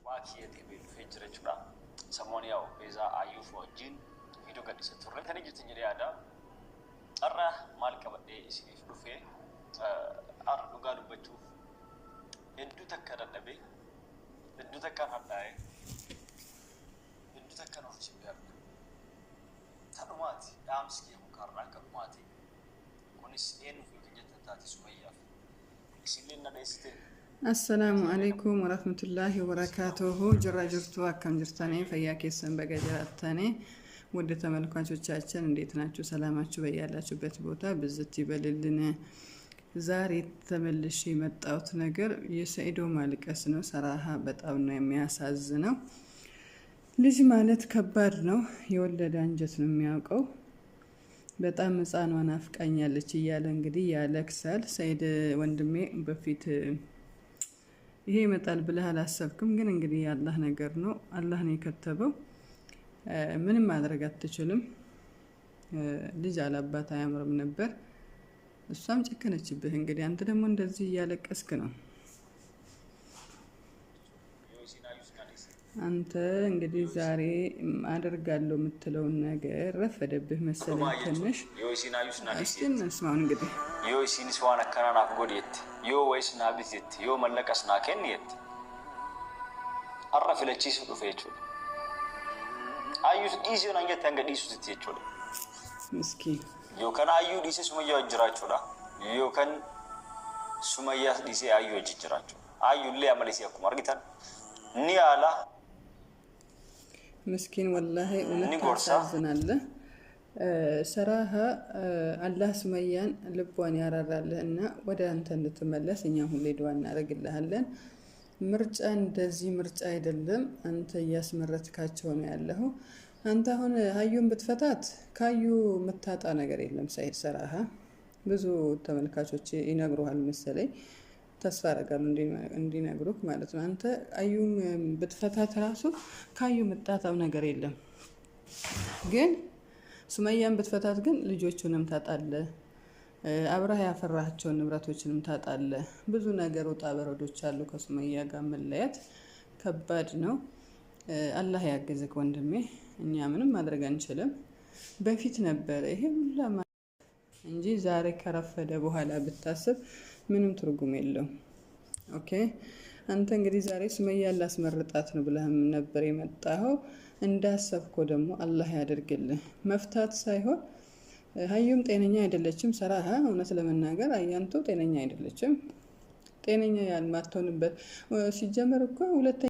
Maakiyete beelfee jira jechuudha. Samoon yaa'u beezaa ayyuuf wajjin viidiyoo gadhiisa turre. Kan jirti jedhee yaada. Har'a maal qabadhee isiniif dhufee har'a dhugaa dubbachuuf hedduu takka dadhabee hedduu takkaan hadhaa'ee hedduu takkaan of jibbeerra. Tanumaati dhaamsi kee mukaarraa kanumaati. Kunis eenyuuf yookiin jettan taate Sumayyaaf. Isinleen na dheessitee. السلام عليكم ورحمة الله وبركاته. جرى جرتوا كم جرتاني فيا كيسن بقى جرتاني ودي تملكان شو تشاچن انديت ناچو سلاماچو بيالاچو بيت بوتا بزتي بللنا زاري تملشي مጣውት ነገር የሰይዶ ማልቀስ ነው። ሰራሃ በጣም ነው የሚያሳዝነው። ልጅ ማለት ከባድ ነው። የወለደ አንጀት ነው የሚያውቀው። በጣም ህፃኗን አፍቃኛለች እያለ እንግዲህ ያለክሳል። ሰይድ ወንድሜ በፊት ይሄ ይመጣል ብለህ አላሰብክም፣ ግን እንግዲህ ያላህ ነገር ነው። አላህ ነው የከተበው። ምንም ማድረግ አትችልም። ልጅ አላባት አያምርም ነበር። እሷም ጨከነችብህ። እንግዲህ አንተ ደግሞ እንደዚህ እያለቀስክ ነው። አንተ እንግዲህ ዛሬ አደርጋለሁ የምትለው ነገር ረፈደብህ መሰለኝ ትንሽ። እስቲ እንስማው እንግዲህ yoo isinis waan akkana naaf godheetti yoo wayis naa biteetti yoo mallaqas naa kenneetti har'a filachiisu dhufe jechuudha. Ayyuus dhiisee nan jette hanga dhiisutti jechuudha. Miskiin. Yookaan ayyuu dhiisee Sumayyaa wajjin jiraachuudha. Yookaan Sumayyaa dhiisee ayyuu wajjin jiraachuudha. Ayyuullee amaleesii akkuma argitan ni yaala. Miskiin wallaahi እውነት ታሳዝናለህ። ሰራሃ አላህ ሱመያን ልቧን ያራራልህና ወደ አንተ እንድትመለስ እኛ ሁሌ ዱዓ እናደርግልሃለን። ምርጫ እንደዚህ ምርጫ አይደለም። አንተ ያስመረጥካቸው ነው ያለው። አንተ አሁን አዩን ብትፈታት ካዩ መታጣ ነገር የለም። ሰይድ ሰራሃ ብዙ ተመልካቾች ይነግሩሃል መሰለኝ፣ ተስፋ አደርጋለሁ እንዲነግሩክ ማለት ነው። አንተ አዩን ብትፈታት ራሱ ካዩ መጣጣው ነገር የለም። ግን ሱመያን ብትፈታት ግን ልጆቹንም ታጣለህ፣ አብረህ ያፈራሃቸውን ንብረቶችንም ታጣለህ። ብዙ ነገር ወጣ በረዶች አሉ። ከሱመያ ጋር መለያት ከባድ ነው። አላህ ያግዝክ ወንድሜ። እኛ ምንም ማድረግ አንችልም። በፊት ነበር ይሄ ሁላ እንጂ ዛሬ ከረፈደ በኋላ ብታስብ ምንም ትርጉም የለውም። ኦኬ አንተ እንግዲህ ዛሬ ሱመያ ላስመርጣት ነው ብለህ ነበር የመጣኸው። እንዳሰብከው ደግሞ አላህ ያደርግልህ። መፍታት ሳይሆን ሀዩም ጤነኛ አይደለችም። ሰራሃ እውነት ለመናገር አያንቱ ጤነኛ አይደለችም። ጤነኛ ያልማትሆንበት ሲጀመር እኮ ሁለተኛ